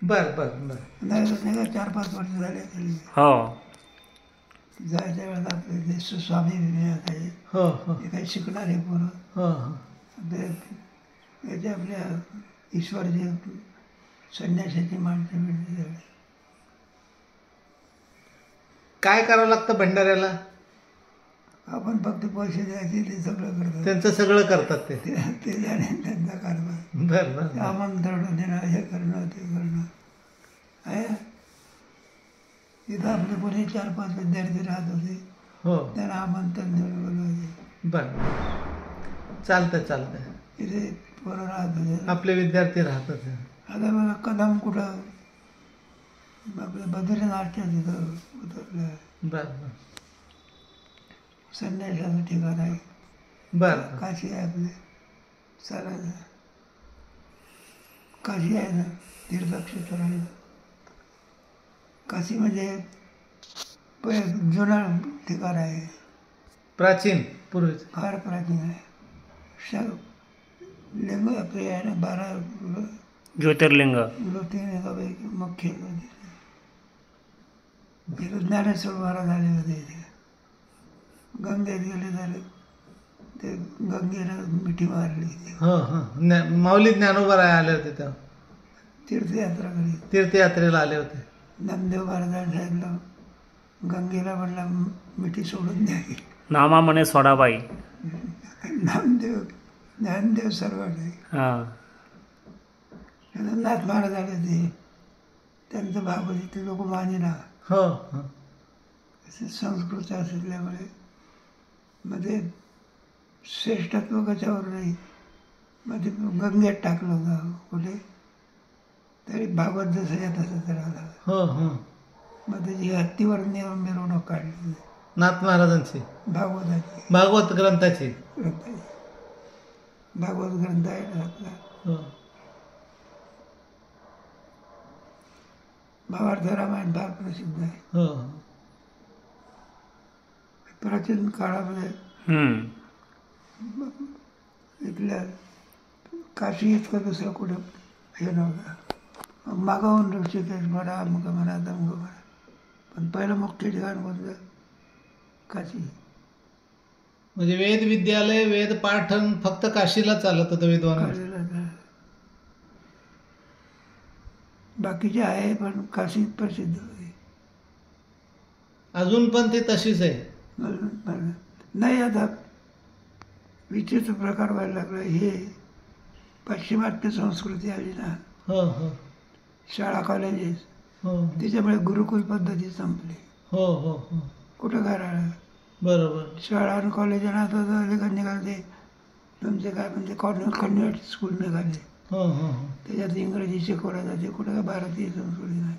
बर बर बर. नाही का 4-5 वर्ष झाले तरी हो जायच्या वेळेला आपले जे स्वामी विवेक आहे हो हो हे काही शिकणारे पोरं हो हो याचे आपल्या ईश्वरचे संन्यासाची माणसं मिळते. काय करावं लागतं भंडाऱ्याला? आपण फक्त पैसे द्यायचे ते सगळं करतात. त्यांचं सगळं करतात ते. ते जाणे त्यांचा कारभार. बरं बरं. आमंत्रण देणं, हे करणं ते करणं आहे. इथं आपले कोणी 4-5 विद्यार्थी राहत होते हो त्यांना आमंत्रण देऊन बोलवायचे. बरं चालतंय चालतंय. इथे पोरं राहत होते. आपले विद्यार्थी राहतात. आता मला कदम कुठं आपल्या बद्रीनाथच्या तिथं उतरलं. बरं बरं संन्यासाचं ठिकाण आहे. बरं काशी आहे आपले सारा काशी आहे ना, तीर्थक्षेत्र आहे. काशी म्हणजे जुनं ठिकाण आहे, प्राचीन पूर्वीच. फार प्राचीन आहे. लिंग आपले आहे ना 12 ज्योतिर्लिंग ज्योतिर्लिंगापैकी मुख्य तिथे ज्ञानेश्वर महाराज आले होते. इथे गंगेत गेले तर ते गंगेनं मिठी मारली. हो हो माऊली ज्ञानोबा आले होते तेव्हा. तीर्थयात्रा करी तीर्थयात्रेला आले होते. नामदेव महाराजांनी सांगितलं गंगेला म्हणला मिठी सोडून द्यावी. नामा म्हणे सोडाबाई. नामदेव ज्ञानदेव सर्वांनी नाथ महाराज आले होते. त्यांचं भागवत ते लोक मानेना. हो हो संस्कृत असल्यामुळे मध्ये श्रेष्ठत्व कशावर नाही. मग ते गंगेत टाकलं होतं कुठे तरी भागवत जसं या तसंच राहिला. हो हो मग त्याची हत्तीवर नेऊन मिरवणूक काढली नाथ महाराजांची भागवताची. भागवत ग्रंथाची भागवत ग्रंथ आहे ना आपला. हो भावार्थ रामायण फार प्रसिद्ध आहे. हो प्राचीन काळामध्ये इथल्या काशी इतकं दुसरं कुठं हे नव्हतं. मागाहून ऋषिकेश म्हणा अमुक म्हणा तमुक म्हणा पण पहिलं मुख्य ठिकाण कोणतं काशी. म्हणजे वेद विद्यालय वेद पाठन फक्त काशीला चालत होतं विद्वान. बाकीचे आहे पण काशी प्रसिद्ध होते. अजून पण ते तशीच आहे. नाही आता विचित्र प्रकार व्हायला लागला. हे पाश्चिमात्य संस्कृती आली ना. हो हो शाळा कॉलेजेस हो त्याच्यामुळे गुरुकुल पद्धती संपली. हो हो हो कुठं काय राहिलं. बरोबर. शाळा आणि कॉलेजांना आता निघाले तुमचे काय म्हणजे कॉन्व्हेंट स्कूल निघाले. हो हो हो त्याच्यात इंग्रजी शिकवलं जाते. कुठं काय भारतीय संस्कृती नाही.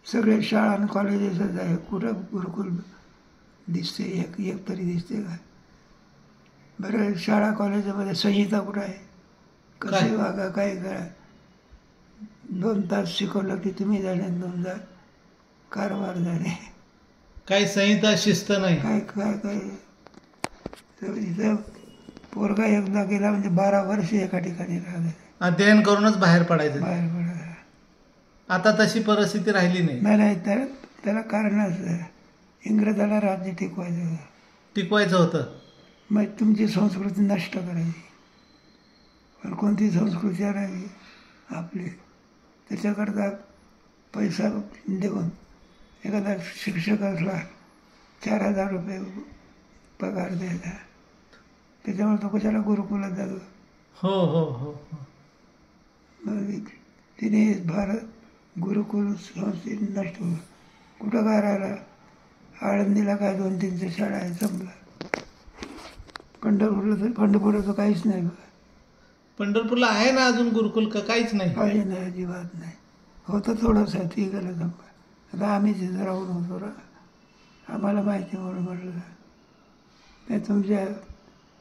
सगळे शाळा आणि कॉलेजेसच आहे. कुठं गुरुकुल दिसते एक तरी दिसते का. बरं शाळा कॉलेजमध्ये संहिता कुठं आहे. कसे वागा काय करा. 2 तास शिकवलं की तुम्ही झाले 2 तास कारभार झाले. काही संहिता शिस्त नाही. काय काय काय इथं पोरगा एकदा गेला म्हणजे 12 वर्ष एका ठिकाणी राहिले. अध्ययन करूनच बाहेर पडायचं. बाहेर पडायला आता तशी परिस्थिती राहिली नाही. नाही त्याला कारणच इंग्रजाला राज्य टिकवायचं. टिकवायचं होतं. मग तुमची संस्कृती नष्ट करायची. पण कोणती संस्कृती आणावी आपली. त्याच्याकरता पैसा देऊन एखादा शिक्षक असला 4,000 रुपये पगार द्यायचा. त्याच्यामुळे तो कशाला गुरुकुलात जातो. हो हो हो मग तिने भारत गुरुकुल संस्थेत नष्ट होईल. कुठं काय राहिला. आळंदीला काय 2-3 शाळा आहे संपला. पंढरपूरला तर काहीच नाही. पंढरपूरला आहे ना अजून गुरुकुल का काहीच नाही. काही नाही अजिबात नाही. होतं थोडंसं ती गेलं संपला. आता आम्ही तिथं राहून होतो ना आम्हाला माहिती म्हणून म्हटलं नाही. तुमच्या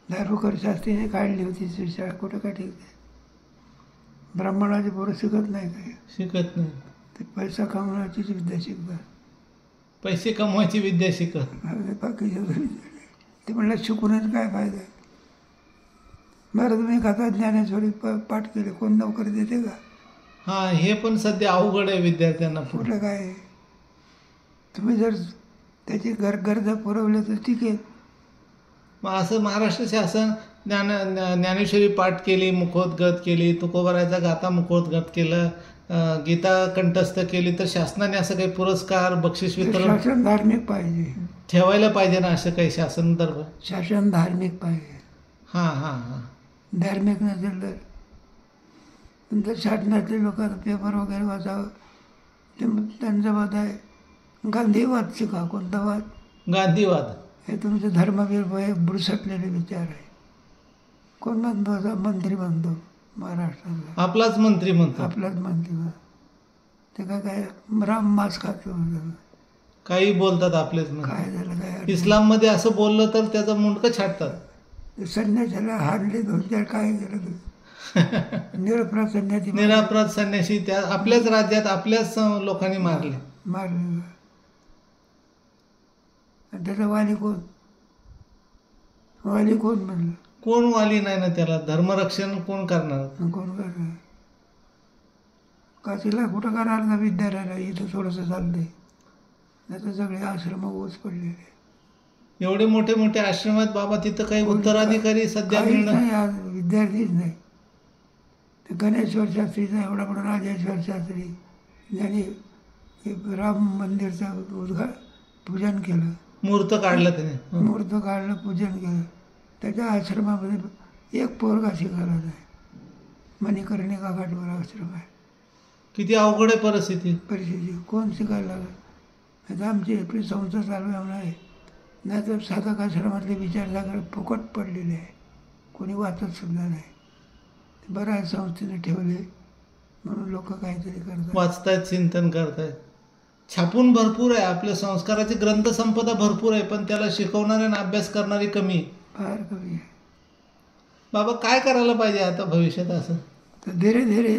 दारुकर शास्त्रीने काढली होती ती शाळा. कुठं काय ठीक आहे. ब्राह्मणाची पोरं शिकत नाही काही. शिकत नाही. ते पैसा कमवण्याचीच विद्या शिकतात. पैसे कमवायची विद्या शिकत. बाकीच्या ते म्हणलं शिकूनच काय फायदा. बरं तुम्ही कथा ज्ञानेश्वरी पाठ केले, कोण नोकरी देते का? हा, हे पण सध्या अवघड आहे विद्यार्थ्यांना. कुठं काय आहे? तुम्ही जर त्याची गरजा पुरवल्या तर ठीक आहे. मग असं महाराष्ट्र शासन ज्ञानेश्वरी पाठ केली, मुखोद्गत केली, तुकोबारायचा गाथा मुखोद्गत केलं, गीता कंठस्थ केली, तर शासनाने असं काही पुरस्कार बक्षीस वितरण शासन धार्मिक पाहिजे, ठेवायला पाहिजे ना, असं काही शासन दर. शासन धार्मिक पाहिजे. हां हां हां. धार्मिक नसेल तर नंतर शासनातले लोक पेपर वगैरे वाचावं, ते त्यांचं मत आहे गांधीवाद शिका. कोणता वाद? गांधीवाद. हे तुमचे धर्मवीर हे बुरसटलेले विचार आहे. कोण म्हणतो? असा मंत्री म्हणतो महाराष्ट्रातला, आपलाच मंत्री म्हणतो. आपलाच मंत्री म्हणतो. ते काय राम मांस खातो काही बोलतात आपलेच काय मंत्री. झालं काय? इस्लाममध्ये असं बोललं तर त्याचं मुंडकं छाटतात. संन्यासाला हाडले 2-4 काय केलं तू? निरपराध संन्यासी निरापराध संन्यासी त्या आपल्याच राज्यात आपल्याच लोकांनी मारले. मारले. आणि त्याचा वाली कोण? वाली कोण म्हणलं? कोण वाली नाही ना त्याला. धर्मरक्षण कोण करणार? कोण करणार? काशीला कुठं करणार ना विद्यालयाला? इथं थोडंसं चाललंय, नाही तर सगळे आश्रम ओस पडलेले. एवढे मोठे मोठे आश्रम आहेत बाबा, तिथं काही उत्तराधिकारी सध्या मिळणं नाही. आज विद्यार्थीच नाही. ते गणेश्वर शास्त्रीचा एवढा मोठा राजेश्वर शास्त्री ज्यांनी हे राम मंदिरचं पूजन केलं, मूर्त काढलं त्याने. मूर्त काढलं, पूजन केलं. त्याच्या आश्रमामध्ये एक पोरगा शिकायला नाही. मणिकर्णिका घाटवर आश्रम आहे. किती अवघड आहे परिस्थिती. कोण शिकायला लागलं? आता आमची आपली संस्था चालू आहे, नाही तर साधक आश्रमातले विचारसागर फुकट पडलेले आहे, कोणी वाचत सुद्धा नाही. ते बरं आहे संस्थेने ठेवले म्हणून लोक काहीतरी करतात, वाचतायत, चिंतन करतायत. छापून भरपूर आहे, आपल्या संस्काराची ग्रंथसंपदा भरपूर आहे, पण त्याला शिकवणारे आणि अभ्यास करणारी कमी, फार कमी आहे. बाबा काय करायला पाहिजे आता भविष्यात असं? तर धीरे धीरे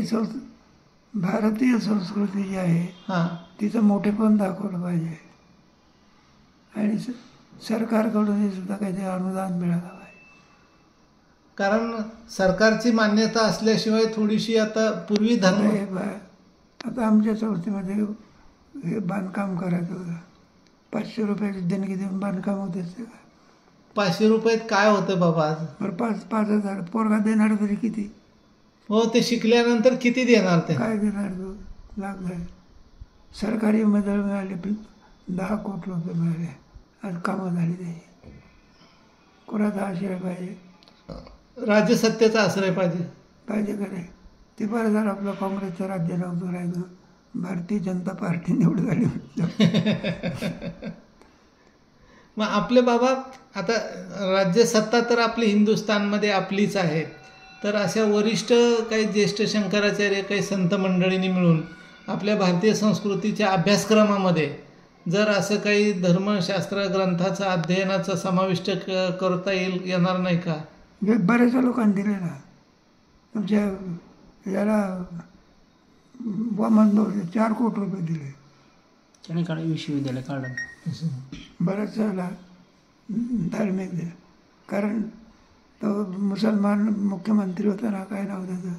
भारतीय संस्कृती जी आहे हां, तिचं मोठेपण दाखवलं पाहिजे. आणि सरकारकडून सुद्धा काहीतरी अनुदान मिळालं पाहिजे. कारण सरकारची मान्यता असल्याशिवाय थोडीशी आता पूर्वी धर्म. आता आमच्या संस्थेमध्ये हे बांधकाम करायचं होतं, 500 रुपयाची देणगी देऊन बांधकाम होत असते का? 500 रुपयात काय होतं बाबा आज? बरं 5,000 पोरगा देणार तरी किती? हो, ते शिकल्यानंतर किती देणार ते? काय देणार? 2 लाख झाले. सरकारी मदत मिळाली 10 कोटी रुपये मिळाले. आज कामं झाली त्याची. कोणाचा आश्रय पाहिजे? राज्यसत्तेचा आश्रय पाहिजे. पाहिजे का नाही? ते बरं झालं आपलं काँग्रेसचं राज्य नव्हतं राहिलं, भारतीय जनता पार्टी निवडून झाली. मग आपले बाबा आता राज्यसत्ता तर आपली हिंदुस्थानमध्ये आपलीच आहे, तर अशा वरिष्ठ काही ज्येष्ठ शंकराचार्य, काही संत मंडळींनी मिळून आपल्या भारतीय संस्कृतीच्या अभ्यासक्रमामध्ये जर असं काही धर्मशास्त्र ग्रंथाचा अध्ययनाचा समाविष्ट करता येणार नाही का? बऱ्याचशा लोकांनी दिले ना. तुमच्या याला वामन 4 कोटी रुपये दिले त्याने काढ विश्वविद्यालय काढलं. बऱ्याच वेळेला धार्मिक दिलं. कारण तो मुसलमान मुख्यमंत्री होता ना, काय नाव त्याचं,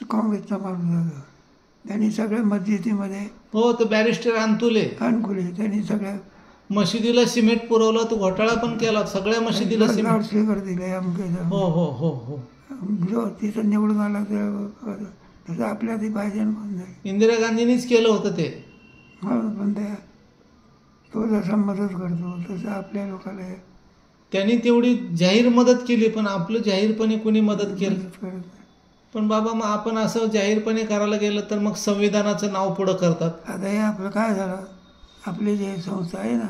काँग्रेसचा माणूस होता. त्यांनी सगळ्या मस्जिदीमध्ये, हो, तो बॅरिस्टर अंतुले त्यांनी सगळ्या मशिदीला सिमेंट पुरवलं, तो घोटाळा पण केला. सगळ्या मशिदीला सिमेंट. लाऊडस्पीकर दिले अमके. हो हो हो हो. जो तिथं निवडून आला तसं आपल्या ती पाहिजे म्हणून जाईल. इंदिरा गांधींनीच केलं होतं ते. हो, पण तो जसा मदत करतो तसं आपल्या लोकांना त्यांनी तेवढी जाहीर मदत केली, पण आपलं जाहीरपणे कोणी मदत केली? मदत करत नाही. पण बाबा मग आपण असं जाहीरपणे करायला गेलं तर मग संविधानाचं नाव पुढं करतात. आता हे आपलं काय झालं, आपली जे संस्था आहे ना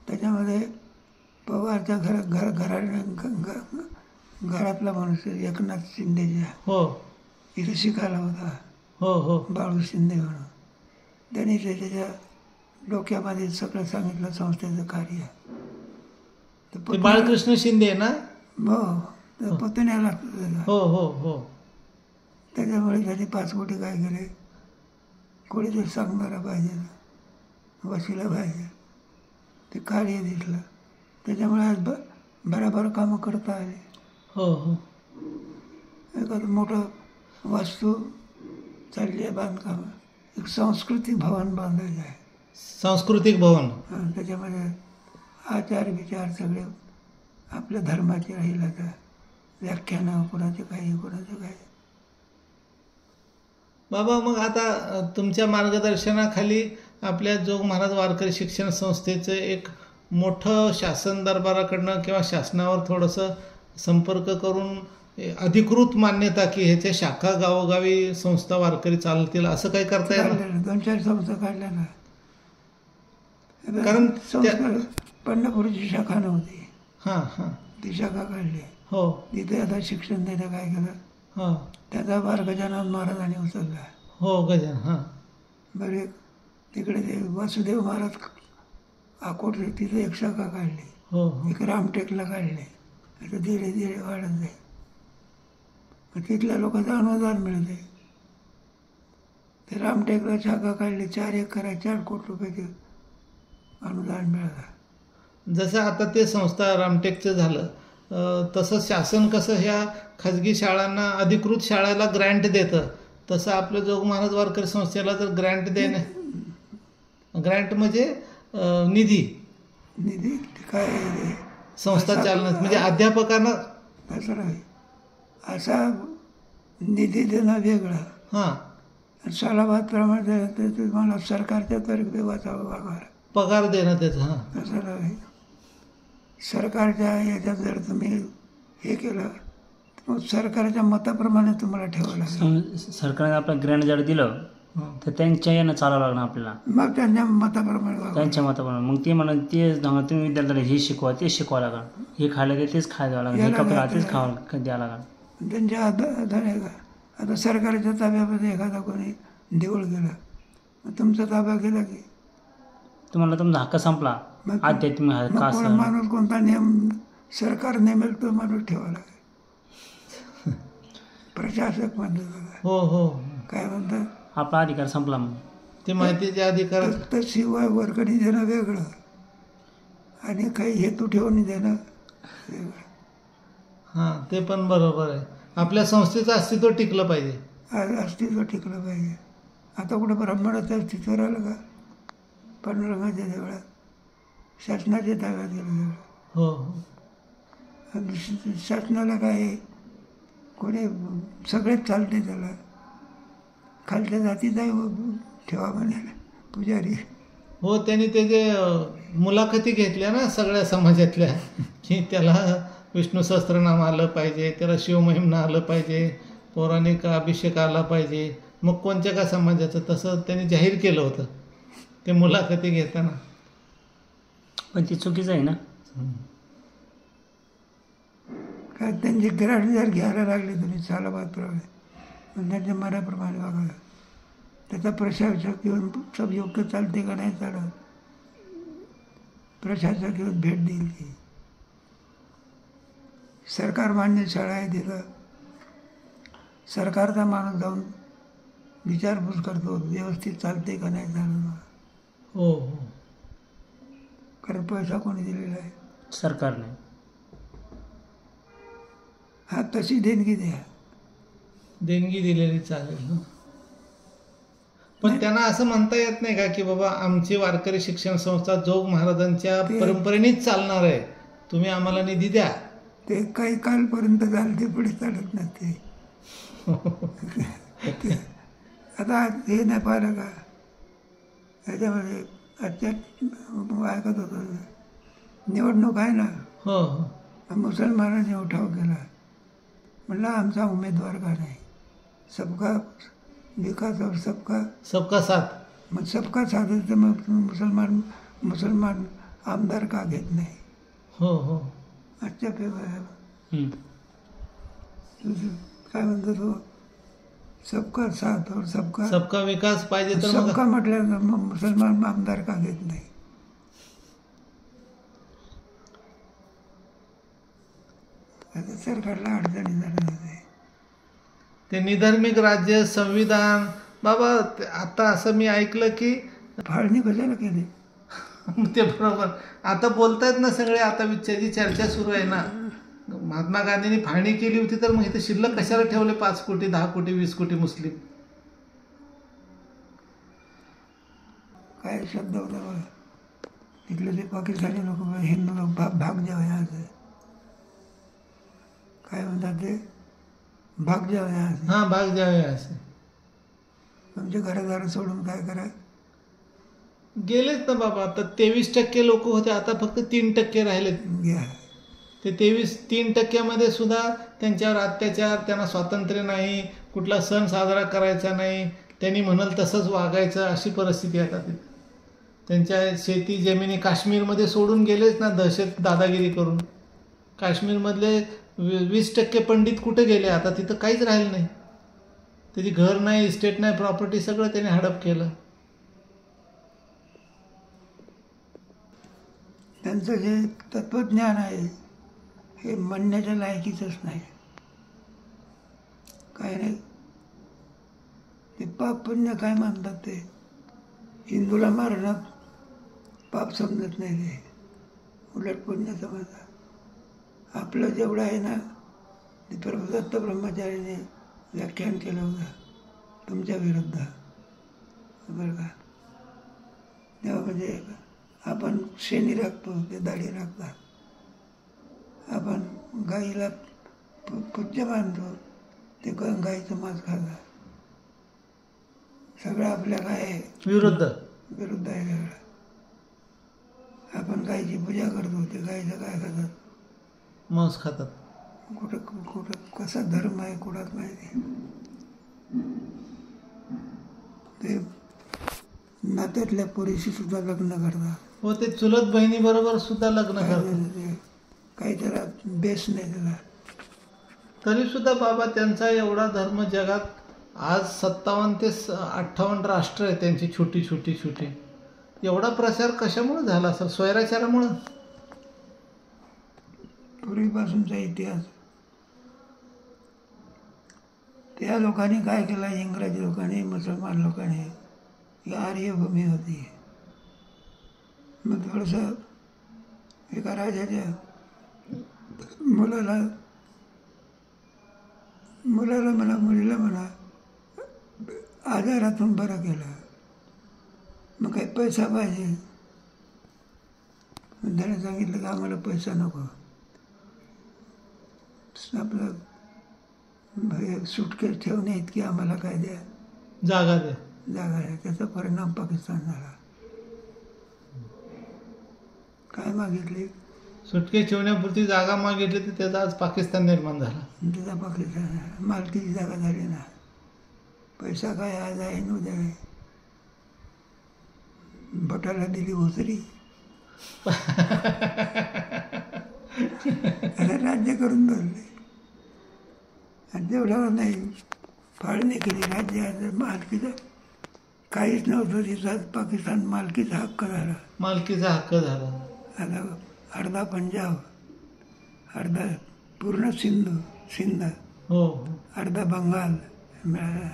त्याच्यामध्ये पवारच्या घरातला माणूस एकनाथ शिंदेच्या, हो, इथे शिकायला होता. हो हो. बाळू शिंदे म्हणून. त्यांनी त्याच्या डोक्यामध्ये सगळं सांगितलं संस्थेचं कार्य. ते बाळकृष्ण शिंदे ना? हो, तर पुतण्या लागतं त्याला. हो हो हो. त्याच्यामुळे त्यांनी 5 कोटी काय केले, कोणीतरी सांगणारा पाहिजे, वशिला पाहिजे. ते कार्य दिसलं. त्याच्यामुळे आज बराबर कामं करता आले. हो हो एखादं मोठं वास्तू चालली आहे बांधकाम, एक सांस्कृतिक भवन बांधायचं आहे. सांस्कृतिक भवन. त्याच्यामध्ये आचार विचार सगळे आपल्या धर्माचे राहील. आता व्याख्यानं कोणाचे काही कोणाचे काही. बाबा मग आता तुमच्या मार्गदर्शनाखाली आपल्या जोग महाराज वारकरी शिक्षण संस्थेचं एक मोठं शासन दरबाराकडनं किंवा शासनावर थोडंसं संपर्क करून अधिकृत मान्यता की ह्याच्या शाखा गावोगावी संस्था वारकरी चालतील असं काही करता येईल? 2-4 संस्था काढल्या ना. कारण संस्था पंढरपूरची शाखा नव्हती. हां हां ती शाखा काढली. हो तिथे आता शिक्षण देणं काय केलं, हां त्याचा भार गजानन महाराजांनी उचलला. हो गजान. हां बरे तिकडे ते वासुदेव महाराज अकोटले तिथे एक शाखा काढली. हो हो एक रामटेकला काढले. आता धीरे धीरे वाढत जाईल. मग तिथल्या लोकांचं अनुदान मिळते. ते रामटेकला शाखा काढली. 4 एकर 4 कोटी रुपये अनुदान मिळालं. जसं आता ते संस्था रामटेकचं झालं तसं शासन कसं ह्या खाजगी शाळांना अधिकृत शाळेला ग्रँट देतं तसं आपलं जोग महाराज वारकरी संस्थेला जर ग्रँट ग्रँट म्हणजे निधी निधी काय संस्था चालणं म्हणजे अध्यापकांना तसं नाही. असा निधी देणं वेगळं. हां सालाबादप्रमाणे ते तुम्हाला सरकारच्या तर्फे वाचावं पगार देणं त्याचं. हां तसं नाही. सरकारच्या याच्यात जर तुम्ही हे केलं तर मग सरकारच्या मताप्रमाणे तुम्हाला ठेवावं लागेल. सरकारने आपलं ग्रँट जर दिलं तर त्यांच्या यानं चालावं लागणार आपल्याला. मग त्यांच्या मताप्रमाणे वागावं. त्यांच्या मताप्रमाणे मग ते म्हणून ते तुम्ही विद्यार्थ्याला हे शिकवा ते शिकवा लागणार. हे खायला ते तेच खायला द्यावं लागणार. हे कपडा तेच खावं द्यावं लागणार. त्यांच्या आधार आता सरकारच्या ताब्यामध्ये एखादा कोणी देऊळ गेलं मग तुमचा ताबा गेला की तुम्हाला तुमचा हक्क संपला. मग आध्यात्मिक हक्क मग असं माणूस कोणता नियम सरकार नेमेल तो माणूस ठेवा लागेल. प्रशासक म्हणतात. हो हो काय म्हणतात आपला अधिकार संपला. मग ते माहितीचे अधिकार. तर शिवाय वर्गणी देणं वेगळं आणि काही हेतू ठेवून देणं वेगळं. हां ते पण बरोबर आहे. आपल्या संस्थेचं अस्तित्व टिकलं पाहिजे. अस्तित्व टिकलं पाहिजे. आता कुठं ब्राह्मणाचं अस्तित्व राहिलं का? पांडुरंगाच्या देवळात शासनाच्या ताब्यात गेलं देवळ. हो हो शासनाला काय कोणी सगळेच चालते त्याला. खालच्या जातीचाही ठेवा म्हणाला पुजारी. हो त्यांनी त्याचे मुलाखती घेतल्या ना सगळ्या समाजातल्या की त्याला विष्णू सहस्त्रनाम आलं पाहिजे, त्याला शिवमहिमनं आलं पाहिजे, पौराणिक अभिषेक आला पाहिजे. मग कोणत्या का समाजाचं तसं त्यांनी जाहीर केलं होतं ते मुलाखती घेताना. पण ते चुकीचं आहे ना. काय त्यांची ग्रँट जर घ्यायला लागले तुम्ही सालाबादप्रमाणे पण त्यांच्या मनाप्रमाणे वागावं. त्याचा प्रशासक येऊन सब योग्य चालते का नाही चालत. प्रशासक येऊन भेट देईल की सरकार मान्य शाळा आहे तिथं सरकारचा माणूस जाऊन विचारपूस करतो व्यवस्थित चालते का नाही चालत. हो हो कारण पैसा कोणी दिलेला आहे सरकारने. हा तशी देणगी द्या. देणगी दिलेली चालेल. पण त्यांना असं म्हणता येत नाही का की बाबा आमची वारकरी शिक्षण संस्था जोग महाराजांच्या परंपरेनेच चालणार आहे, तुम्ही आम्हाला निधी द्या. ते काही कालपर्यंत झालं ते पुढे चालत नसते. आता हे नाही पाहिलं का ह्याच्यामध्ये आजच्या ऐकत होतो निवडणूक आहे ना. हो हो मुसलमानांनी उठाव केला. म्हणलं आमचा उमेदवार का नाही. सबका विकास और सबका साथ. मग सबका साथ तर मग मुसलमान आमदार का घेत नाही. हो हो आजच्या पेपर काय म्हणतो तो सबका साथ और सबका विकास पाहिजे तर सबका म्हटल्यानंतर मग मुसलमान आमदार का घेत नाही. आता सरकारला अडचणी जाते. ते निधर्मिक राज्य संविधान बाबा आता असं मी ऐकलं की फाळणी कशाला केली. ते बरोबर. आता बोलतायत ना सगळे, आता विचाराची चर्चा सुरू आहे ना. महात्मा गांधींनी फाळणी केली होती तर मग इथे शिल्लक कशाला ठेवले 5 कोटी 10 कोटी 20 कोटी मुस्लिम? काय शब्द होता बघा तिथले ते पाकिस्तानी लोक हिंदू लोक भाग जाओ यहाँ से, काय म्हणतात ते, भाग जाओ यहाँ से. हा, भाग जावे असे तुमच्या घरादार सोडून काय करा. गेलेच ना बाबा. आता 23% लोक होते, आता फक्त 3% राहिलेत. घ्या. ते 3% सुद्धा त्यांच्यावर अत्याचार, त्यांना स्वातंत्र्य नाही, कुठला सण साजरा करायचा नाही, त्यांनी म्हणाल तसंच वागायचं, अशी परिस्थिती आहे आता तिथे. त्यांच्या शेती जमिनी काश्मीरमध्ये सोडून गेलेच ना दहशत दादागिरी करून. काश्मीरमधले 20% पंडित कुठे गेले? आता तिथं काहीच राहिलं नाही. त्याची घर नाही, इस्टेट नाही, प्रॉपर्टी सगळं त्याने हडप केलं. त्यांचं जे तत्त्वज्ञान आहे हे म्हणण्याच्या लायकीचंच नाही. काय नाही, ते पाप पुण्य काय मानतात ते. हिंदूला मारणं पाप समजत नाही, ते उलट पुण्य समजतात. आपलं जेवढं आहे ना ते दत्त ब्रह्मचारीने व्याख्यान केलं होतं तुमच्या विरुद्ध, बरं का. तेव्हा म्हणजे आपण शेणी राखतो, ते दाढी राखतात. आपण गाईला पूज्य मानतो, ते गाईचं मांस खातात. सगळं आपल्या काय विरुद्ध आहे सगळं. आपण गाईची पूजा करतो, ते गाईचं काय खातात, मांस खातात. कुठं कुठं कसा धर्म आहे कुणाच माहिती. ते नात्यातल्या पोरीशी सुद्धा लग्न करतात. हो, ते चुलत बहिणी बरोबर सुद्धा लग्न करतात. काही त्याला बेस नाही त्याला. तरी सुद्धा बाबा त्यांचा एवढा धर्म जगात आज 57 ते 58 राष्ट्र आहे त्यांची, छोटी छोटी छोटी. एवढा प्रचार कशामुळे झाला असेल? स्वैराचारामुळं? पूर्वीपासूनचा इतिहास. त्या लोकांनी काय केलं, इंग्रजी लोकांनी, मुसलमान लोकांनी, ही आर्यभूमी होती. मग थोडंसं एका राजाच्या मुलीला मुलीला म्हणा आजारातून बरं केलं. मग काही पैसा पाहिजे. त्याने सांगितलं की आम्हाला पैसा नको, आपलं सुटकेस ठेवणे इतकी आम्हाला काय द्या, जागा द्या. जागा आहे. त्याचा परिणाम पाकिस्तान झाला. काय मागितली? सुटकेस ठेवण्यापुरती जागा मागितली तर त्याचा आज पाकिस्तान निर्माण झाला. त्याचा पाकिस्तान मालकीची जागा झाली ना. पैसा काय आज आहे न उद्या आहे. भटाला दिली भोसरी, त्याला राज्य करून धरले. आणि तेवढ्यावर नाही, फाळणी केली राज्य मालकीचं. काहीच नव्हतं तिथं. पाकिस्तान मालकीचा हक्क झाला. मालकीचा हक्क झाला. आता अर्धा पंजाब, अर्धा पूर्ण सिंध, हो, अर्धा बंगाल मिळाला.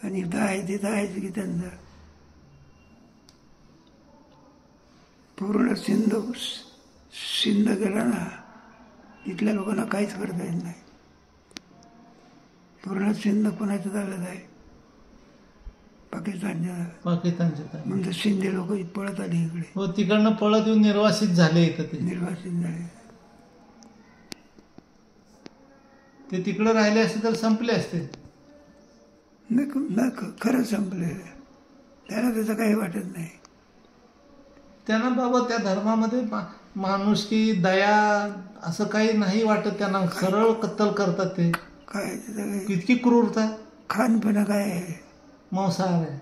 आणि इथं आहे तिथं आहेच की त्यांचं पूर्ण सिंध गेला ना. तिथल्या लोकांना काहीच करता येत नाही. पूर्ण सिंध कोणाचं झालं आहे? पाकिस्तानच्या. म्हणजे सिंधी लोक पळत आली इकडे. हो, तिकडनं पळत येऊन निर्वासित झाले इथं. ते निर्वासित झाले. ते तिकडे राहिले असते तर संपले असते. खरं संपले. त्याला त्याचं काही वाटत नाही. त्यांना बाबा त्या धर्मामध्ये माणुसकी, दया असं काही नाही वाटत त्यांना. सरळ कत्तल करतात ते. काय इतकी क्रूरता. खानपिणं काय आहे? मांसाहार आहे.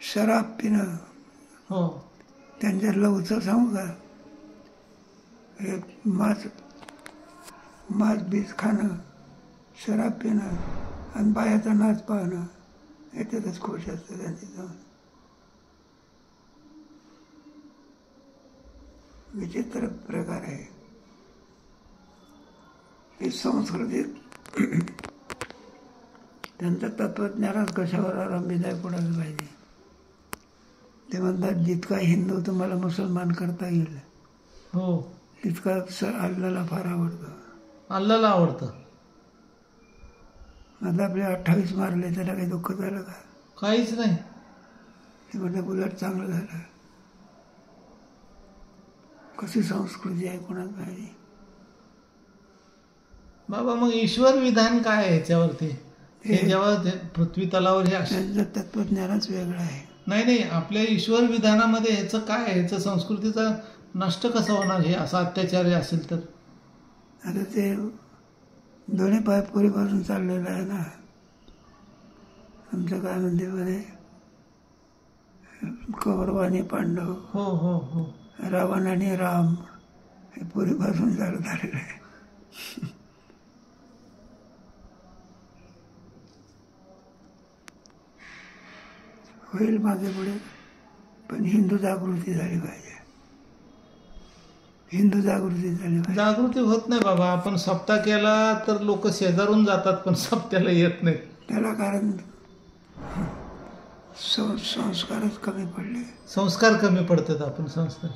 शराब पिणं. हो, त्यांच्या लवचं सांगू का? हे मांस बीज खाणं, शराब पिणं आणि बायाचा नाच पाहणं, याच्यातच खुश असतं त्यांची जाऊन. विचित्र प्रकार आहे. ही संस्कृती त्यांचं तत्त्वज्ञानच कशावर अवलंबित आहे कोणाला पाहिजे. ते म्हणतात जितका हिंदू तुम्हाला मुसलमान करता येईल हो, तितका अल्लाला फार आवडतं. अल्लाला आवडतं. आता आपले 28 मारले, त्याला काही दुःख झालं का? काहीच नाही. ते म्हणजे उलट चांगलं झालं. कशी संस्कृती आहे कोणाला पाहिजे. बाबा मग ईश्वर विधान काय आहे ह्याच्यावरती? हे जेव्हा पृथ्वी तलावर हे त्यांचं तत्त्वज्ञानच वेगळं आहे. नाही नाही, आपल्या ईश्वर विधानामध्ये ह्याचं काय आहे? ह्याचं संस्कृतीचा नष्ट कसं होणार हे असा अत्याचार असेल तर? आता ते दोन्ही पाय पूर्वीपासून चाललेलं आहे ना. आमचं काय म्हणते मध्ये कौरव आणि पांडव, हो हो हो, रावण आणि राम, हे पूर्वीपासून चालत आलेलं आहे. होईल मागे पुढे, पण हिंदू जागृती झाली पाहिजे. हिंदू जागृती झाली पाहिजे. जागृती होत नाही बाबा. आपण सप्ताह केला तर लोक शेजारून जातात, पण सप्त्याला येत नाहीत. त्याला कारण संस्कारच कमी पडले. संस्कार कमी पडतात. आपण संस्कार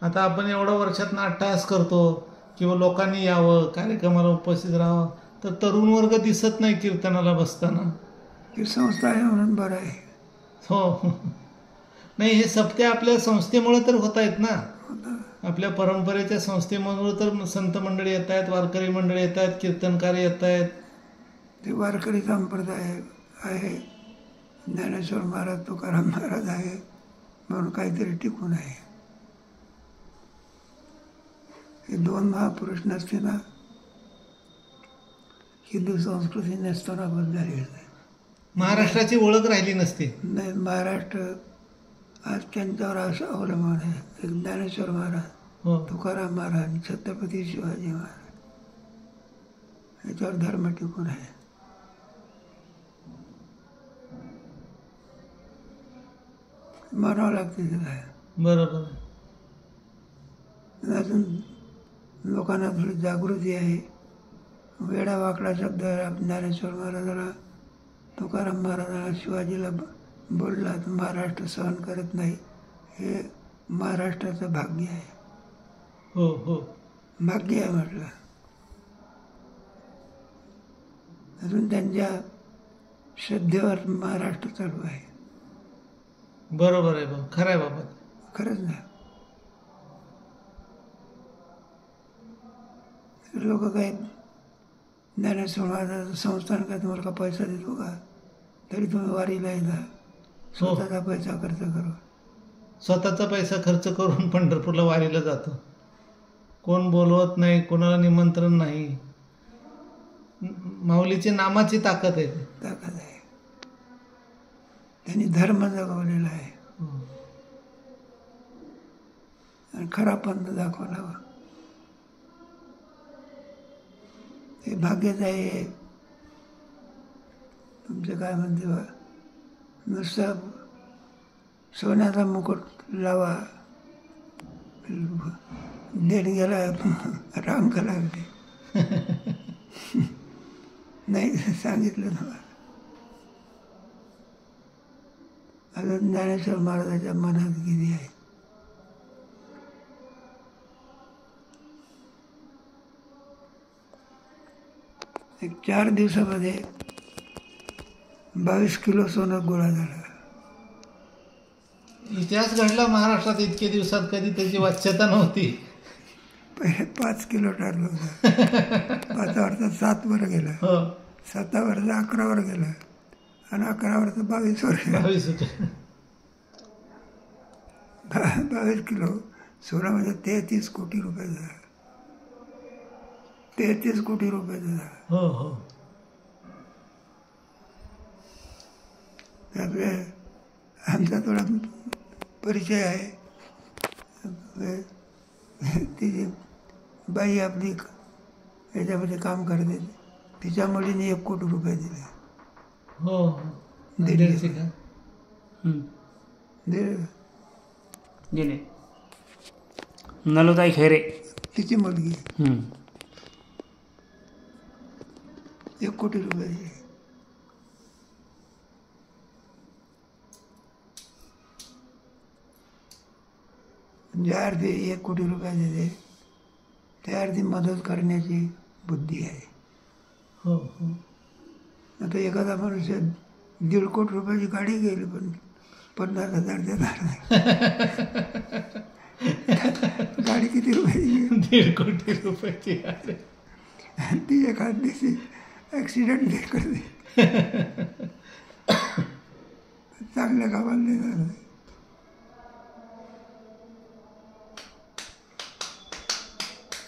आता आपण एवढ्या वर्षात अट्टहास करतो किंवा लोकांनी यावं, कार्यक्रमाला उपस्थित राहावं, तर तरुण वर्ग दिसत नाही कीर्तनाला बसताना. ही संस्था आहे म्हणून बरं आहे. हो, नाही हे सप्ते आपल्या संस्थेमुळे तर होत आहेत ना. आपल्या परंपरेच्या संस्थेमुळे तर संत मंडळी येत आहेत, वारकरी मंडळी येत आहेत, कीर्तनकार येत आहेत. ते वारकरी संप्रदाय आहे. ज्ञानेश्वर महाराज, तुकाराम महाराज आहे म्हणून काहीतरी टिकून आहे. हे दोन महापुरुष नसते ना, हिंदू संस्कृती नसताना बंद झाली. महाराष्ट्राची ओळख राहिली नसती. नाही, महाराष्ट्र आज त्यांच्यावर असं अवलंबून आहे. एक ज्ञानेश्वर महाराज, हो, तुकाराम महाराज, छत्रपती शिवाजी महाराज, याच्यावर धर्म टिकून आहे. मानावं लागते त्याला. बरोबर. अजून लोकांना थोडी जागृती आहे. वेडा वाकडा शब्द ज्ञानेश्वर महाराजाला, तुकाराम महाराजाला, शिवाजीला बोलला तर महाराष्ट्र सहन करत नाही. हे महाराष्ट्राचं भाग्य आहे. हो हो, भाग्य आहे म्हटलं. अजून त्यांच्या श्रद्धेवर महाराष्ट्र चालू आहे. बरोबर आहे बाबा, खरं आहे बाबा. खरंच ना. लोक काय ज्ञानेश्वर महाराजाचं संस्थान काय तुम्हाला का पैसा देतो का? तरी तुम्ही वारीला येता, स्वतःचा पैसा खर्च करू. स्वतःचा पैसा खर्च करून पंढरपूरला वारीला जातो. कोण बोलवत नाही, कोणाला निमंत्रण नाही. माऊलीची नामाची ताकद आहे. ताकद आहे. त्यांनी धर्म जगवलेला आहे आणि खरा पंथ दाखवला. हे भाग्यच आहे. तुमचं काय म्हणते बा, नुसतं सोन्याचा मुकुट लावा, देणग्याला रांग लागली. नाही सांगितलं ना. अजून ज्ञानेश्वर महाराजाच्या मनात किती आहे. एक 4 दिवसामध्ये 22 किलो सोनं गोळा झालं. इतिहास घडला महाराष्ट्रात इतके दिवसात, कधी त्याची वाच्यता नव्हती. पहिले 5 किलो ठरलं होतं. 5 7 वर गेलं, 7 वरचं 11 वर गेलं आणि 11 वरचं 22 वर गेलं. 22 किलो सोनं म्हणजे 33 कोटी रुपये झालं. 33 कोटी रुपये झालं. हो हो, त्यामुळे आमचा थोडा परिचय आहे. ती जी बाई आपली याच्यामध्ये काम करते, तिच्या मुलीने 1 कोटी रुपये दिले. हो, दिले. नलुताई खैरे तिची मुलगी. 1 कोटी रुपयाची. ज्या अर्थी 1 कोटी रुपयाचे ते त्या अर्थी मदत करण्याची बुद्धी आहे. हो हो. आता एखादा मनुष्य 1.5 कोटी रुपयाची गाडी घेईल पण 50,000 देणार नाही. गाडी किती रुपयाची? 1.5 कोटी रुपयाची गाडी. आणि ती एखाद दिवशी ॲक्सिडेंट करते, चांगल्या कामाला देणार नाही.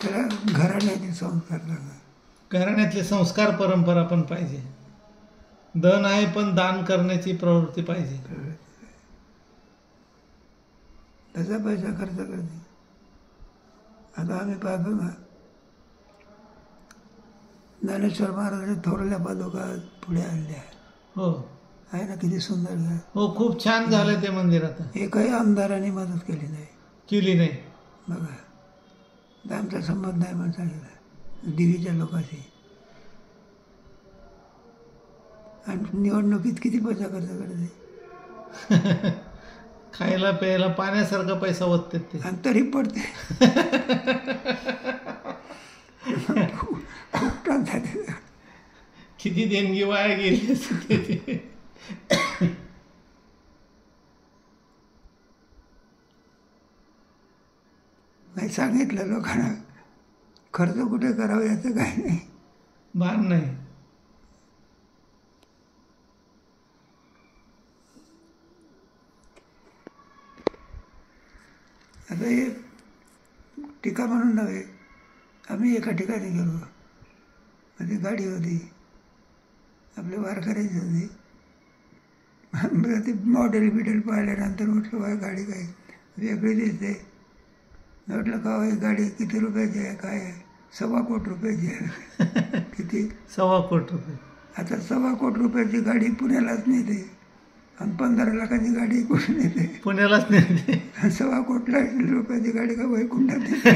त्याला घराण्याचे संस्कार लागतात. घराण्यातले संस्कार परंपरा पण पाहिजे. धन आहे पण दान करण्याची प्रवृत्ती पाहिजे. त्याचा पैसा खर्च करते. आता आम्ही पाहतो ना, ज्ञानेश्वर महाराजांच्या थोरल्या पादुका पुढे आणल्या हो आहे ना, किती सुंदर आहे. हो, खूप छान झालं ते मंदिर. आता एकही आमदारांनी मदत केली नाही. केली नाही. बघा, तर आमचा संबंध नाही म्हणून सांगितलं देवीच्या लोकांशी. आणि निवडणुकीत किती पैसा खर्च करते. खायला प्यायला पाण्यासारखा पैसा ओततात ते. आणि तरी पडते. खूप टान झाले. किती देणगी वाया गेली असते. नाही सांगितलं लोकांना, खर्च कुठे करावं याचं काही नाही, भान नाही. आता हे टीका म्हणून नव्हे. आम्ही एका ठिकाणी गेलो, ती गाडी होती आपल्या वारकऱ्याची होती. ती मॉडेल बिडेल पाहिल्यानंतर म्हटलं बा गाडी काही वेगळी दिसते. म्हटलं का ही गाडी किती रुपयाची आहे, काय आहे? 1.25 कोटी रुपयाची आहे. किती? 1.25 कोटी रुपये. आता 1.25 कोटी रुपयाची गाडी पुण्यालाच नेते आणि 15 लाखाची गाडी कुठे नेते? पुण्यालाच नेते. 1.25 कोटी रुपयाची गाडी का वैकुंठात नेते?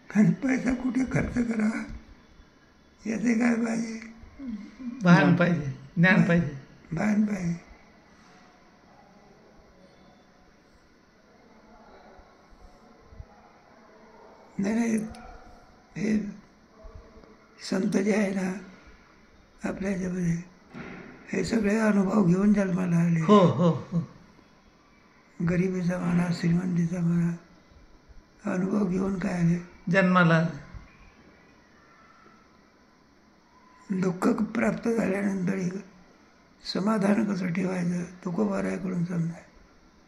आणि पैसा कुठे खर्च करावा याचे काय पाहिजे? भान पाहिजे, ज्ञान पाहिजे. भान पाहिजे. नाही, हे संत जे आहे ना आपल्या ह्याच्यामध्ये, हे सगळे अनुभव घेऊन जन्माला आले. हो हो हो. गरिबीचा म्हणा, श्रीमंतीचा म्हणा, अनुभव घेऊन काय आले जन्माला. दुःख प्राप्त झाल्यानंतर समाधान कसं ठेवायचं तुकोबारायाकडून समजा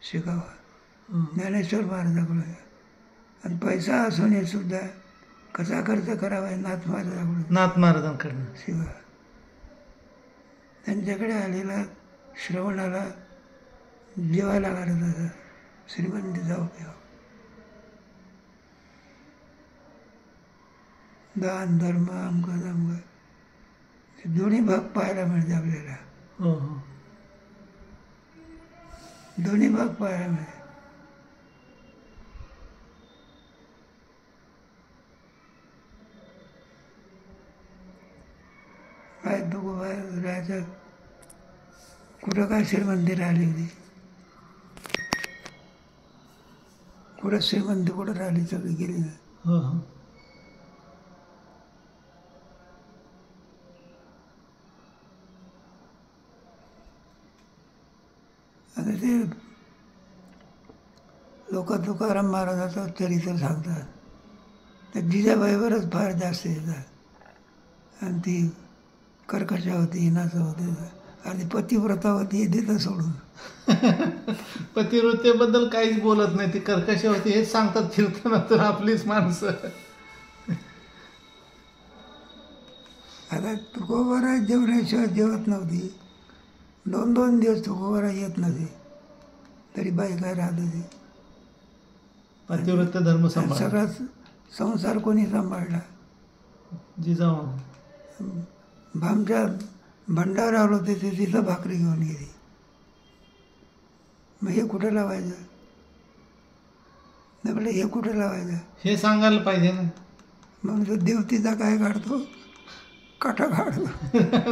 शिकावा, ज्ञानेश्वर महाराजाकडून. आणि पैसा असून हे सुद्धा कसा खर्च करावा नाथ महाराजांकडून शिवा. त्यांच्याकडे आलेला श्रवणाला जेवायला घालत होता श्रीमंतीचा उपयोग. दान धर्म अमक दमक दोन्ही भाग पाहायला मिळते आपल्याला. हो हो. दोन्ही भाग पाहायला मिळते. राहायचं कुठं काय श्रीमंती राहिली होती, कुठं श्रीमंती कुठं राहिली, सगळी गेली ना. हो हो. आता ते लोक तुकाराम महाराजाचं चरित्र सांगतात, तर जिजाबाईवरच फार जास्त येतात. आणि ती कर्कशा होती, हिनाचं होते, आणि पतिव्रता होती, हे देतं सोडून. पतिव्रतेबद्दल काहीच बोलत नाही. ती कर्कश होती हेच सांगतात फिरताना तर आपलीच माणसं. आता तुकोबाराय जेवल्याशिवाय जेवत नव्हती. 2-2 दिवस तुकोबाराय येत नव्हते, तरी बाई काय राहत होती. पतिव्रत धर्म सांभाळ. सगळा संसार कोणी सांभाळला? जिजाऊ. भामच्या भंडारा आलो होते ते तिथं भाकरी घेऊन गेली. मग हे कुठं लावायचं? म्हटलं हे कुठं लावायचं. हे सांगायला पाहिजे ना. मग तो देवतीचा काय काढतो, काटा काढतो.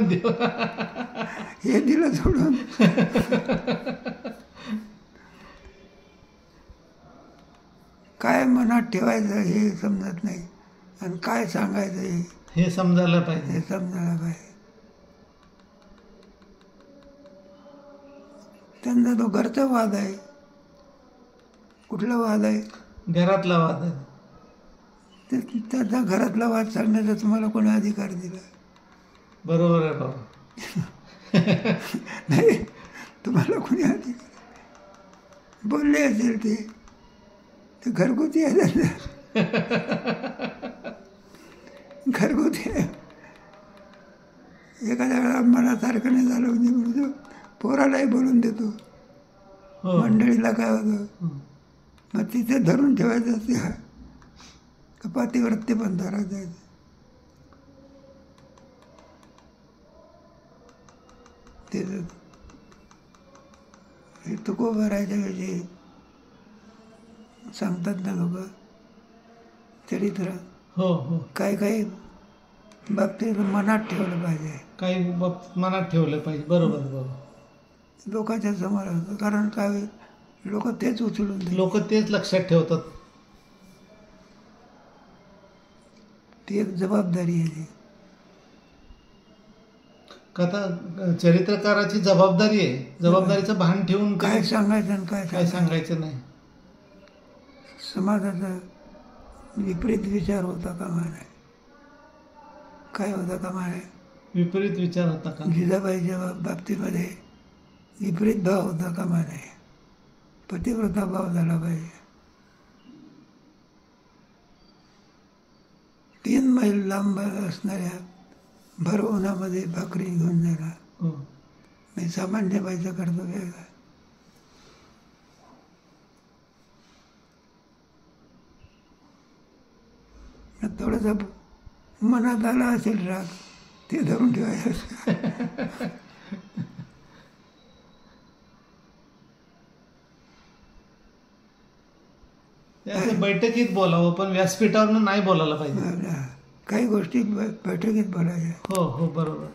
देव हे दिलं सोडून. काय मनात ठेवायचं हे समजत नाही आणि काय सांगायचं हे समजायला पाहिजे. हे समजायला पाहिजे. त्यांचा तो घरचा वाद आहे. कुठला वाद आहे? घरातला वाद आहे. त्याचा घरातला वाद सांगण्याचा तुम्हाला कोणी अधिकार दिला? बरोबर आहे बाबा. नाही, तुम्हाला कोणी अधिकार बोलले असेल ते घरगुती आहे. घरगुती आहे. एखाद्या वेळा मनासारखं नाही झालं म्हणजे म्हणतो पोरालाही बोलून देतो. हो. मंडळीला काय होतं मग तिथे धरून ठेवायचं असते का पातिव्रत्य पण धरायचं जायचं. ते हे तुकोबाराच्या विषयी सांगतात ना लोक चरित्र. हो हो. काही काही बाबतीत मनात ठेवलं पाहिजे. काही बाबतीत मनात ठेवलं पाहिजे. बरोबर बाबा. लोकांच्या समोर असतं. कारण काय लोक तेच उचलून देतात. लोक तेच लक्षात ठेवतात. ती एक जबाबदारी आहे ती. कथा चरित्रकाराची जबाबदारी आहे. जबाबदारीचं भान ठेवून काय सांगायचं आणि काय काय सांगायचं नाही. समाजाचा विपरीत विचार होता कामा नये. काय होता कामा नये? विपरीत विचार होता का? जिजाबाईच्या बाबतीमध्ये विपरीत भाव होता कामा नये. पतिव्रता भाव झाला पाहिजे. 3 मैल लांब असणाऱ्या भर उन्हामध्ये भाकरी घेऊन जायला हो. मी सामान्य बाईचं कर्तव्य आहे का? थोडासा मनात आला असेल राग ते धरून ठेवायचं. असं बैठकीत बोलावं पण व्यासपीठावर नाही बोलायला पाहिजे. काही गोष्टी बैठकीत बोलायच्या. हो हो बरोबर.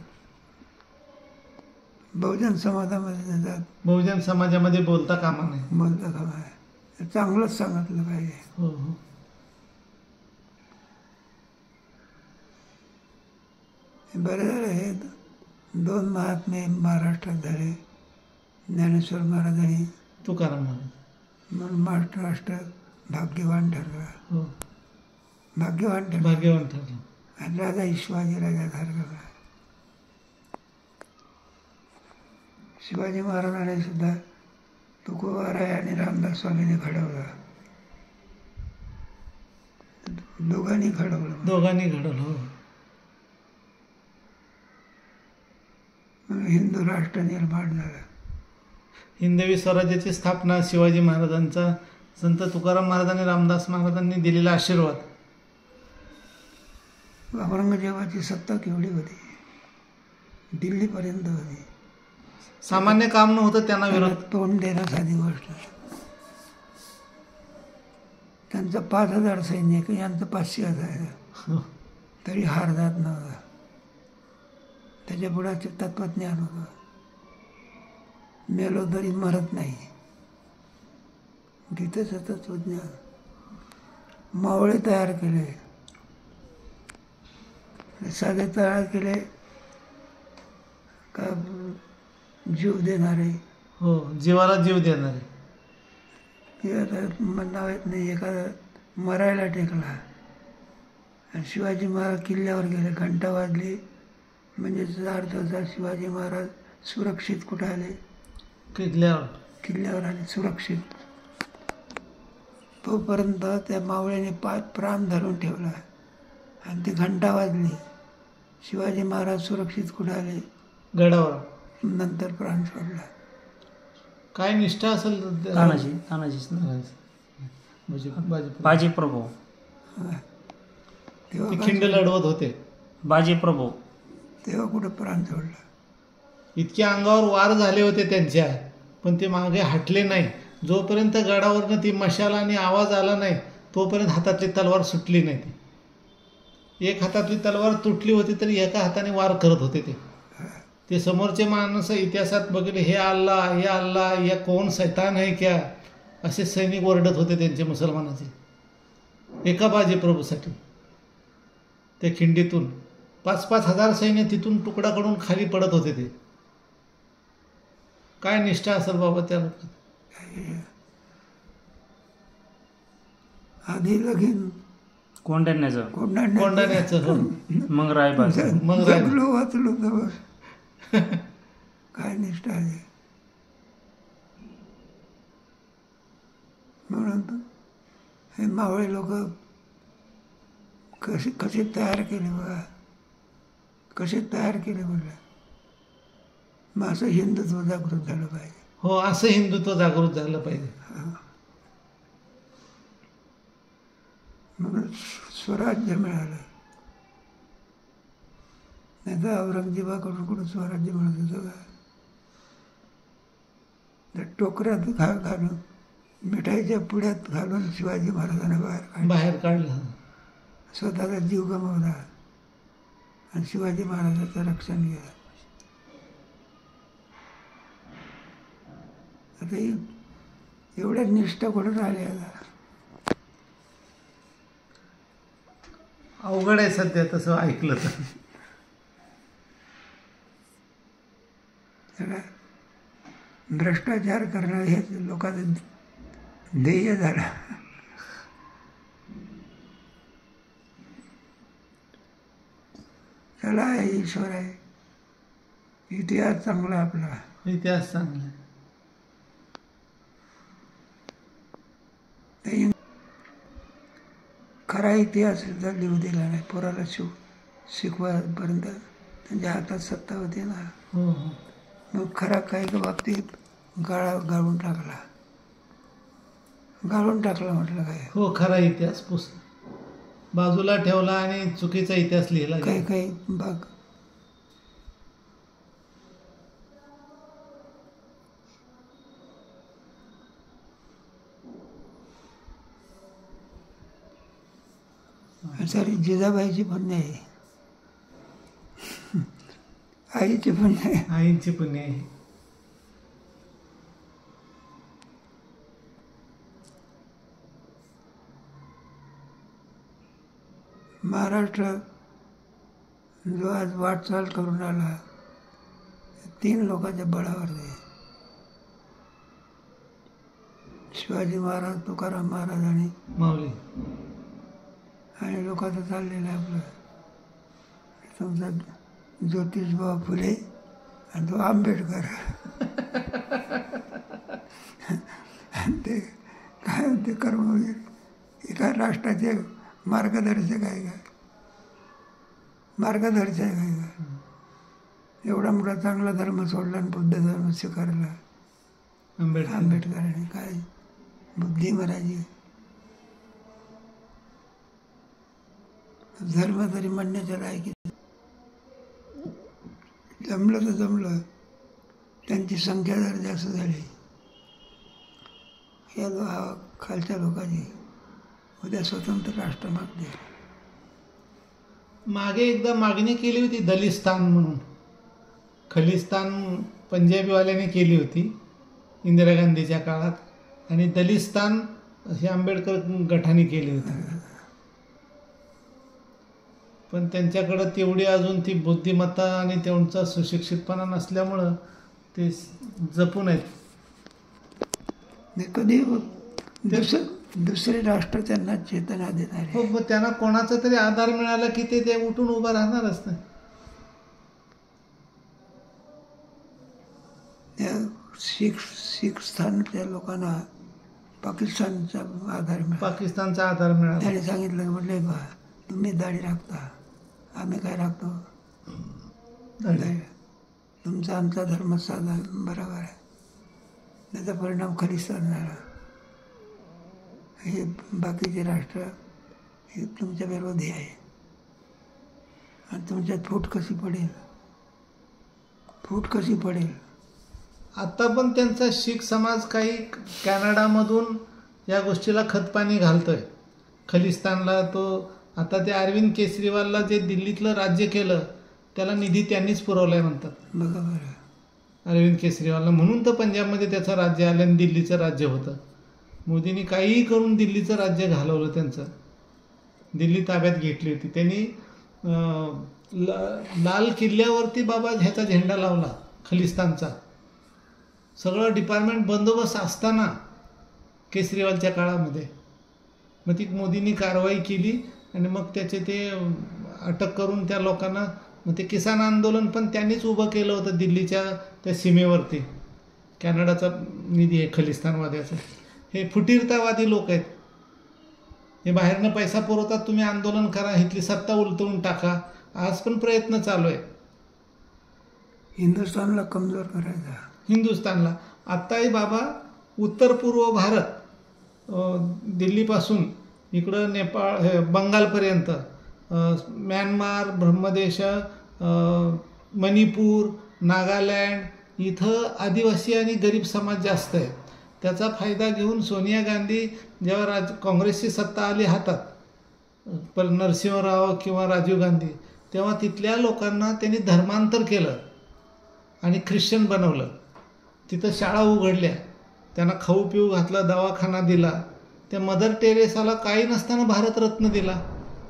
बहुजन समाजामध्ये जातात. बहुजन समाजामध्ये बोलता कामा नये. बोलता कामा नये. चांगलंच सांगितलं पाहिजे. हो हो. बरं झालं हे 2 महात्मे महाराष्ट्रात झाले. ज्ञानेश्वर महाराजांनी तुकाराम महाराज म्हणून महाराष्ट्र भाग्यवान ठरला. हो. भाग्यवान ठरला. भाग्यवान ठरला. आणि राजा शिवाजी राजा ठरला. शिवाजी महाराजांनी सुद्धा तुकोबाराय आणि रामदास स्वामींनी घडवला. दोघांनी घडवलं. दोघांनी घडवलं. हो. हिंदू राष्ट्र निर्माण झालं. हिंदवी स्वराज्याची स्थापना शिवाजी महाराजांचा संत तुकाराम महाराजांनी रामदास महाराजांनी दिलेला आशीर्वाद. औरंगजेबाची सत्ता केवढी होती? दिल्लीपर्यंत होती. सामान्य काम नव्हतं त्यांना विरोध. तोंड देणं साधी गोष्ट. त्यांचं 5000 सैनिक यांचं 500 असायचं तरी हार जात नव्हता. त्याच्या पुढाचे तत्वज्ञान होतं. मेलो तरी मरत नाही. गीतेचं तत्वज्ञान. मावळे तयार केले. साधे तयार केले का जीव देणारे. हो. जीवाला जीव देणारे. हे आता नाव येत नाही. एखादा मरायला टेकला आणि शिवाजी महाराज किल्ल्यावर गेले. घंटा वाजली म्हणजे अर्थ होता शिवाजी महाराज सुरक्षित कुठं आले? किल्ल्यावर आले सुरक्षित. तोपर्यंत त्या मावळ्याने प्राण धरून ठेवला आणि ती घंटा वाजली. शिवाजी महाराज सुरक्षित कुठं आले? गडावर. नंतर प्राण सोडला. काय निष्ठा असेल तानाजीच ना. बाजीप्रभू. तेव्हा खिंड लढवत होते. बाजीप्रभू. तेव्हा कुठं प्राण सोडला? इतके अंगावर वार झाले होते त्यांच्या पण ते मागे हटले नाही. जोपर्यंत गडावरनं ती मशाल आणि आवाज आला नाही तोपर्यंत हातातली तलवार सुटली नाही. ती एक हातातली तलवार तुटली होती तरी एका हाताने वार करत होते ते समोरचे माणसं इतिहासात बघितले, हे अल्लाह या कौन सैतान है क्या, असे सैनिक ओरडत होते त्यांचे मुसलमानाचे एका बाजी प्रभूसाठी. त्या खिंडीतून 5,000 हजार सैन्य तिथून तुकडा करून खाली पडत होते. ते काय निष्ठा असेल बाबा त्या लोकांना. आधी लगीन कोंढाण्याचं कोंढाण्याचं हो. मग रायबार मग जगलो वाचलो तर काय निष्ठा आहे. म्हणून हे मावळे लोक कसे तयार केले बघा, कसे तयार केले म्हटलं. मग असं हिंदुत्व जागृत झालं पाहिजे. हो, असं हिंदुत्व जागृत झालं पाहिजे. म्हणून स्वराज्य मिळालं. नाही तर औरंगजेबाकडून कुठं स्वराज्य मिळत होतं का. तर टोकऱ्यात घालून मिठाईच्या पुड्यात घालून शिवाजी महाराजांना बाहेर काढलं. स्वतःचा जीव गमावला आणि शिवाजी महाराजांचं रक्षण केलं. आता एवढ्या निष्ठा कुठं आल्या. अवघड आहे सध्या तसं ऐकलं तर. भ्रष्टाचार करणं हे लोकांचं ध्येय झालं. चला, ईश्वर आहे. इतिहास चांगला आपला. इतिहास चांगला. खरा इतिहास सुद्धा लिहू दिला नाही. पोराला शिकवापर्यंत त्यांच्या हातात सत्ता होती ना. हो. मग खरा काही बाबतीत गाळून टाकला म्हटलं काय. हो, खरा इतिहास बाजूला ठेवला आणि चुकीचा इतिहास लिहिला. काही भाग सारी जिजाबाईची पुण्य आहे, आईची पुण्य आहे. आईची पुण्य आहे. महाराष्ट्र जो आज वाटचाल करून आला 3 लोकांच्या बळावर आहे. शिवाजी महाराज, तुकाराम महाराज आणि माऊली. आणि लोकांचं चाललेलं आहे आपलं. समजा ज्योतिषबाबा फुले आणि तो आंबेडकर. ते काय ते कर्मवीर एका राष्ट्राचे मार्गदर्शक आहे का. एवढा मोठा चांगला धर्म सोडला आणि बुद्ध धर्म स्वीकारला आंबेडकरांनी. काय बुद्धी महाराजी. धर्म तरी म्हणण्याच्या लायकी. जमलं तर जमलं. त्यांची संख्या जर जास्त झाली या खालच्या लोकांची, उद्या स्वतंत्र राष्ट्र मागते. मागे एकदा मागणी केली होती दलिस्तान म्हणून. खलिस्तान पंजाबीवाल्याने केली होती इंदिरा गांधीच्या काळात, आणि दलिस्तान हे आंबेडकर गटाने केली होती. पण त्यांच्याकडं तेवढी अजून ती बुद्धिमत्ता आणि त्यांचा सुशिक्षितपणा नसल्यामुळं ते जपून आहेत. कधी दुसरे राष्ट्र त्यांना चेतना देणार. हो, मग त्यांना कोणाचा तरी आधार मिळाला की ते उठून उभं राहणारच नाही. त्या शीख स्थानच्या लोकांना पाकिस्तानचा आधार मिळाला. त्याने सांगितलं, म्हटलं बा तुम्ही दाढी राखता, आम्ही काय राखतो. तुमचा आमचा धर्म साधा बरोबर आहे. त्याचा परिणाम खलिस्तान झाला. हे बाकीचे राष्ट्र हे तुमच्या विरोधी आहे. आणि तुमच्यात फूट कशी पडेल. आता पण त्यांचा शीख समाज काही कॅनडामधून या गोष्टीला खतपाणी घालतोय. खलिस्तानला तो आता ते अरविंद केजरीवालला जे दिल्लीतलं राज्य केलं त्याला निधी त्यांनीच पुरवलाय म्हणतात बघा बरं. अरविंद केजरीवालला. म्हणून तर पंजाबमध्ये त्याचं राज्य आलं आणि दिल्लीचं राज्य होतं. मोदींनी काहीही करून दिल्लीचं राज्य घालवलं त्यांचं. दिल्ली ताब्यात घेतली होती त्यांनी. लाल किल्ल्यावरती बाबा ह्याचा झेंडा लावला खलिस्तानचा. सगळं डिपार्टमेंट बंदोबस्त असताना केजरीवालच्या काळामध्ये. मग ती मोदींनी कारवाई केली आणि मग त्याचे ते अटक करून त्या लोकांना. मग ते किसान आंदोलन पण त्यांनीच उभं केलं होतं दिल्लीच्या त्या सीमेवरती. कॅनडाचा निधी आहे खलिस्तानवाद्याचा. हे फुटीरतावादी लोक आहेत. हे बाहेरनं पैसा पुरवतात, तुम्ही आंदोलन करा, इथली सत्ता उलटवून टाका. आज पण प्रयत्न चालू आहे हिंदुस्थानला कमजोर करायचा. हिंदुस्थानला. आत्ताही बाबा उत्तर पूर्व भारत दिल्लीपासून इकडं नेपाळ हे बंगालपर्यंत, म्यानमार, ब्रह्मदेश, मणिपूर, नागालँड इथं आदिवासी आणि गरीब समाज जास्त आहे. त्याचा फायदा घेऊन सोनिया गांधी जेव्हा काँग्रेसची सत्ता आली हातात, पण नरसिंहराव किंवा राजीव गांधी, तेव्हा तिथल्या लोकांना त्यांनी धर्मांतर केलं आणि ख्रिश्चन बनवलं. तिथं शाळा उघडल्या, त्यांना खाऊ पिऊ घातला, दवाखाना दिला. त्या मदर टेरेसाला काही नसताना भारतरत्न दिला.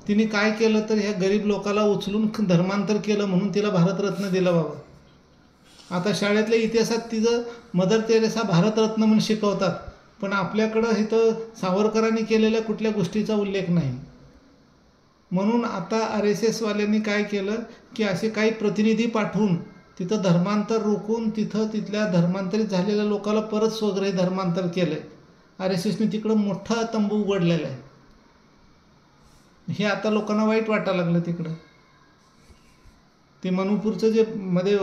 तिने काय केलं तर ह्या गरीब लोकाला उचलून धर्मांतर केलं म्हणून तिला भारतरत्न दिलं बाबा. आता शाळेतल्या इतिहासात तिचं मदर टेरेसा भारतरत्न म्हणून शिकवतात, पण आपल्याकडं इथं सावरकरांनी केलेल्या कुठल्या गोष्टीचा उल्लेख नाही. म्हणून आता RSS वाल्यांनी काय केलं की असे काही प्रतिनिधी पाठवून तिथं धर्मांतर रोखून तिथल्या धर्मांतरित झालेल्या लोकांना परत स्वगृही धर्मांतर केलं आहे. RSSने तिकडं मोठा तंबू उघडलेला आहे. हे आता लोकांना वाईट वाटायला लागलं तिकडं. ते मणिपूरचं जे मध्ये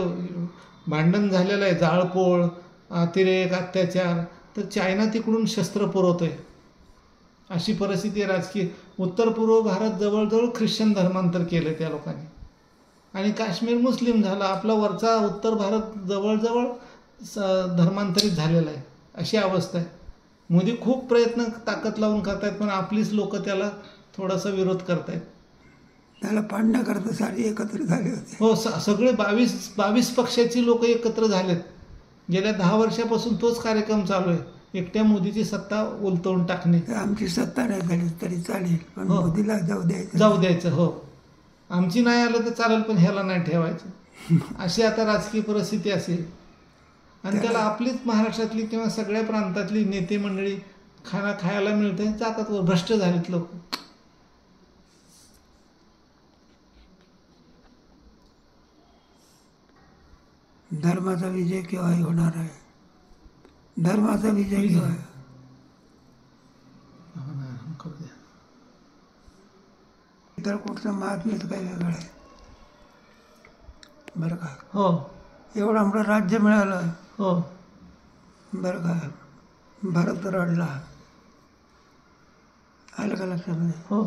भांडण झालेलं आहे, जाळपोळ, अतिरेक, अत्याचार, तर चायना तिकडून शस्त्र पुरवतोय. अशी परिस्थिती राजकीय. उत्तर पूर्व भारत जवळजवळ ख्रिश्चन धर्मांतर केलं त्या लोकांनी आणि काश्मीर मुस्लिम झाला. आपला वरचा उत्तर भारत जवळजवळ धर्मांतरित झालेला आहे. अशी अवस्था आहे. मोदी खूप प्रयत्न ताकद लावून करतायत, पण आपलीच लोक त्याला थोडासा विरोध करतायत. त्याला पाडण्याकरता सारे एकत्र झाले होते. हो, सगळे 22 पक्षाची लोक एकत्र झालेत. गेल्या 10 वर्षापासून तोच कार्यक्रम चालू आहे, एकट्या मोदीची सत्ता उलटवून टाकणे. आमची सत्ता नाही झाली तरी चालेल, पण हो. मोदीला जाऊ द्यायचं. हो, आमची नाही आलं तर चालेल, पण ह्याला नाही ठेवायचं. अशी आता राजकीय परिस्थिती असेल. आणि त्याला आपलीच महाराष्ट्रातली किंवा सगळ्या प्रांतातली नेते मंडळी खायला मिळते, जातात वर. भ्रष्ट झालेत लोक. धर्माचा विजय केव्हाही होणार आहे. धर्माचा विजय केव्हा. इतर कुठचं महात्म्य काही वेगळं आहे बरं का. हो, एवढं आमचं राज्य मिळालं. हो, बरं का. भारत रडला. आलं का लक्षामध्ये. हो,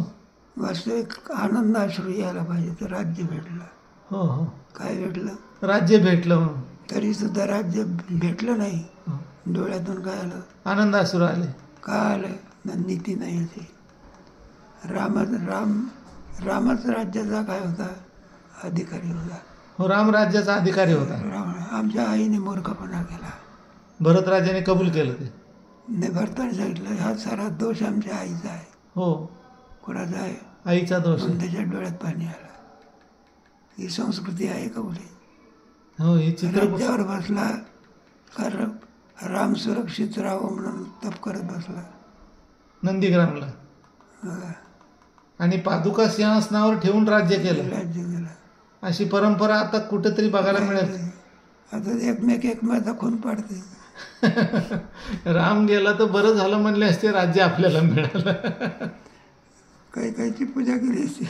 वास्तविक आनंद अश्रू यायला पाहिजे. तर राज्य भेटलं. हो, हो. काय भेटलं. राज्य भेटलं. तरी सुद्धा राज्य भेटलं नाही. हो. डोळ्यातून काय आलं. आनंद अश्रू आले. काय आलं. नीती नाही होती. रामच राज्याचा काय होता, अधिकारी होता. हो, राम राज्याचा अधिकारी होता. आमच्या आईने मूर्खपणा केला. भरत राजाने कबूल केलं ते. नाही, भरताने सांगितलं हा सारा दोष आमच्या आईचा आहे. हो, कोणाचा आहे. आईचा दोष आहे. त्याच्या डोळ्यात पाणी आलं. ही संस्कृती आहे का कुठे. हो, हे चित्र राज्यावर बसला कारण राम सुरक्षित राहावं म्हणून तप करत बसला नंदीग्रामला. आणि पादुका सिंहासनावर ठेवून राज्य केलं. राज्य केलं. अशी परंपरा आता कुठेतरी बघायला मिळेल. आता एकमेकाचा खून पाडते. राम गेला तर बरं झालं म्हणले असते, राज्य आपल्याला मिळालं. काही काहीची पूजा केली असते.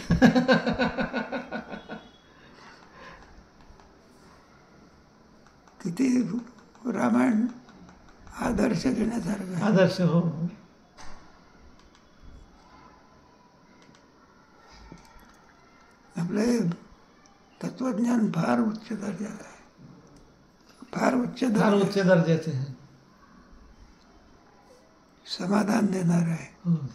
किती रामायण आदर्श घेण्यासारखं. आदर्श. हो, आपले तत्वज्ञान फार उच्च दर्जाचं आहे. फार उच्च फार दर्जा उच्च दर्जाचे आहे. समाधान देणार आहे. हो.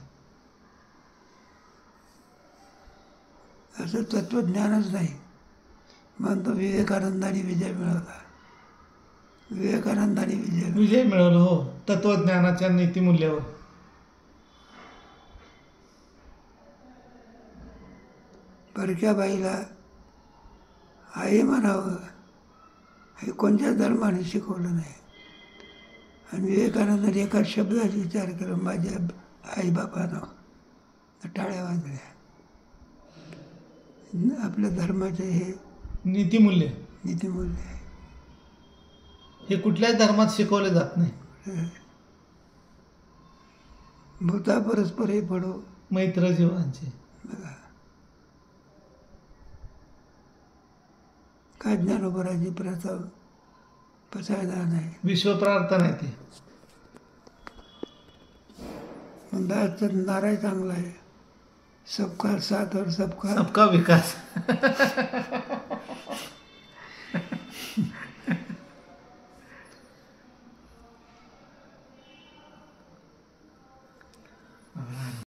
असं तत्वज्ञानच नाही. म्हणतो विवेकानंदाने विजय मिळवला. विवेकानंदाने विजय मिळवला. विजय मिळवलं. हो, तत्वज्ञानाच्या नीतिमूल्यावर. परक्या बाईला आई म्हणावं हे कोणत्या धर्माने शिकवलं नाही. आणि विवेकानंदाने एका शब्दाचा विचार केला, माझ्या आईबापानं, टाळ्या वाजल्या. आपल्या धर्माचे हे नीतिमूल्य नीतिमूल्य आहे. हे कुठल्याच धर्मात शिकवले जात नाही. भूता परस्पर हे पडो. मैत्र जीवांचे. बघा काय ज्ञानोबराची प्रथा पसायदार नाही. विश्व प्रार्थना आहे ते. दाचा नारा चांगला आहे, सबका साथ और सबका सबका विकास.